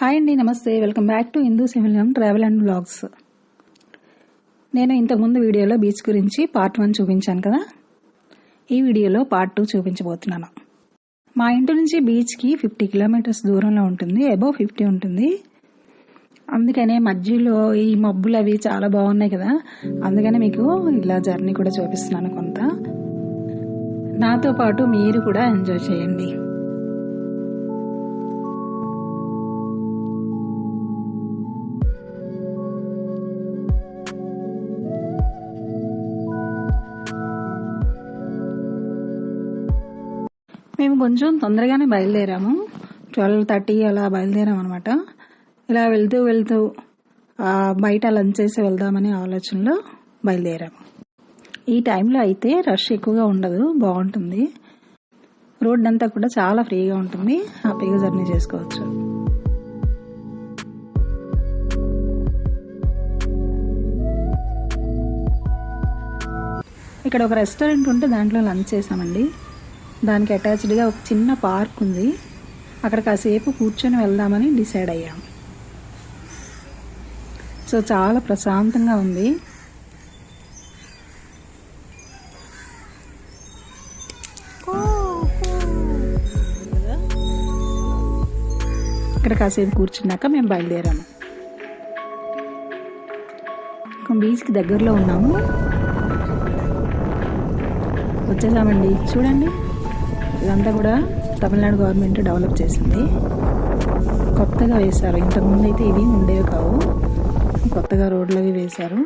Hi అండి, నమస్తే. Welcome back to Indu travel and vlogs. నేను ఇంతకుముందు వీడియోలో బీచ్ గురించి పార్ట్ 1 చూపించాను కదా. ఈ వీడియోలో పార్ట్ 2 చూపించబోతున్నాను. మా ఇంటి నుంచి బీచ్కి 50 కిలోమీటర్స్ దూరంలో ఉంటుంది, అబౌవ్ 50 ఉంటుంది. అందుకనే మధ్యలో ఈ మబ్బులు అవి చాలా బాగున్నాయి కదా, అందుకనే మీకు ఇలా జర్నీ కూడా చూపిస్తున్నాను. కొంత నాతో పాటు మీరు కూడా ఎంజాయ్ చేయండి. మేము కొంచెం తొందరగానే బయలుదేరాము, 12:30 అలా బయలుదేరాము అనమాట. ఇలా వెళ్తూ బయట లంచ్ చేసి వెళ్దామనే ఆలోచనలో బయలుదేరాము. ఈ టైంలో అయితే రష్ ఎక్కువగా ఉండదు, బాగుంటుంది. రోడ్ అంతా కూడా చాలా ఫ్రీగా ఉంటుంది, హ్యాపీగా జర్నీ చేసుకోవచ్చు. ఇక్కడ ఒక రెస్టారెంట్ ఉంటే దాంట్లో లంచ్ చేసామండి. దానికి అటాచ్డ్గా ఒక చిన్న పార్క్ ఉంది, అక్కడ కాసేపు కూర్చొని వెళ్దామని డిసైడ్ అయ్యాము. సో చాలా ప్రశాంతంగా ఉంది. ఇక్కడ కాసేపు కూర్చున్నాక మేము బయలుదేరాము. బీచ్కి దగ్గరలో ఉన్నాము, వచ్చేసామండి. చూడండి, ఇదంతా కూడా తమిళనాడు గవర్నమెంట్ డెవలప్ చేసింది, కొత్తగా వేశారు. ఇంతకుముందు అయితే ఇవి ఉండేవి కావు, కొత్తగా రోడ్లు అవి వేశారు.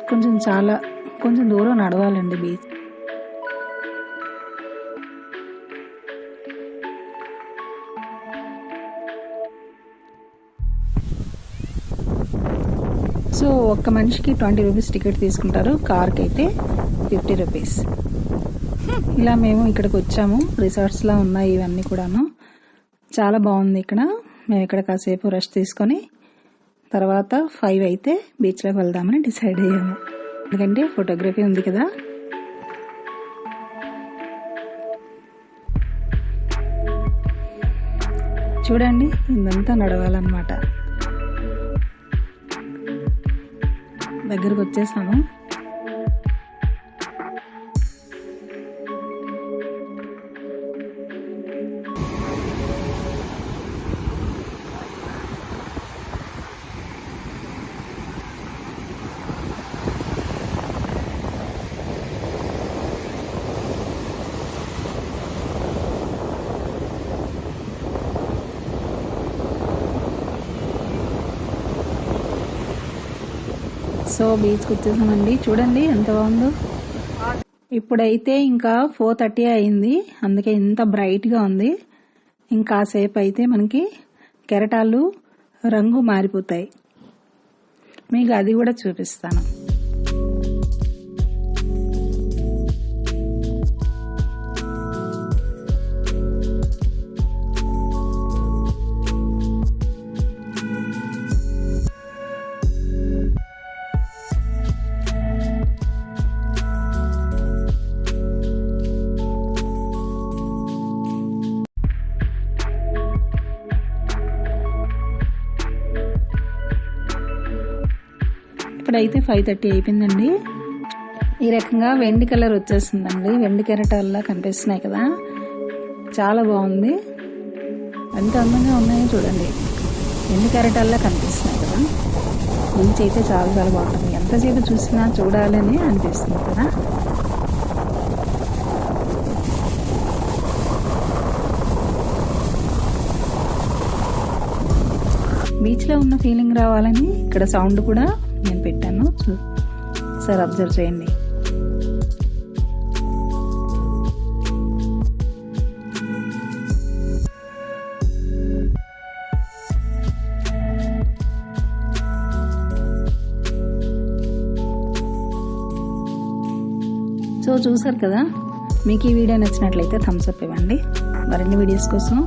కొంచెం దూరం నడవాలండి బీచ్. సో ఒక్క మనిషికి 20 రూపీస్ టికెట్ తీసుకుంటారు, కార్కి అయితే 50 రూపీస్. ఇలా మేము ఇక్కడికి వచ్చాము. రిసార్ట్స్లా ఉన్నాయి ఇవన్నీ కూడాను, చాలా బాగుంది ఇక్కడ. మేము ఇక్కడ కాసేపు రెస్ట్ తీసుకొని తర్వాత 5 అయితే బీచ్లోకి వెళ్దామని డిసైడ్ అయ్యాము. ఎందుకంటే ఫోటోగ్రఫీ ఉంది కదా. చూడండి, ఇదంతా నడవాలన్నమాట. దగ్గరకు వచ్చేసాము. సో బీచ్కి వచ్చేసామండి. చూడండి ఎంత బాగుందో. ఇప్పుడైతే ఇంకా 4:30 అయింది, అందుకే ఇంత బ్రైట్గా ఉంది. ఇంకాసేపు అయితే మనకి కెరటాలు రంగు మారిపోతాయి, మీకు అది కూడా చూపిస్తాను. ఇప్పుడైతే 5:30 అయిపోయిందండి. ఈ రకంగా వెండి కలర్ వచ్చేస్తుందండి, వెండి కెరటాల్లా కనిపిస్తున్నాయి కదా, చాలా బాగుంది. ఎంత అందంగా ఉన్నాయో చూడండి, వెండి కెరటాల్లా కనిపిస్తున్నాయి కదా. బీచ్ అయితే చాలా చాలా బాగుంటుంది, ఎంతసేపు చూసినా చూడాలని అనిపిస్తుంది కదా. బీచ్లో ఉన్న ఫీలింగ్ రావాలని ఇక్కడ సౌండ్ కూడా నేను పెట్టాను, ఒకసారి అబ్జర్వ్ చేయండి. సో చూసారు కదా, మీకు ఈ వీడియో నచ్చినట్లయితే థమ్స్ అప్ ఇవ్వండి. మరిన్ని వీడియోస్ కోసం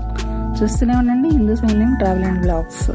చూస్తూనే ఉండండి ఇందు ట్రావెల్ అండ్ వ్లాగ్స్.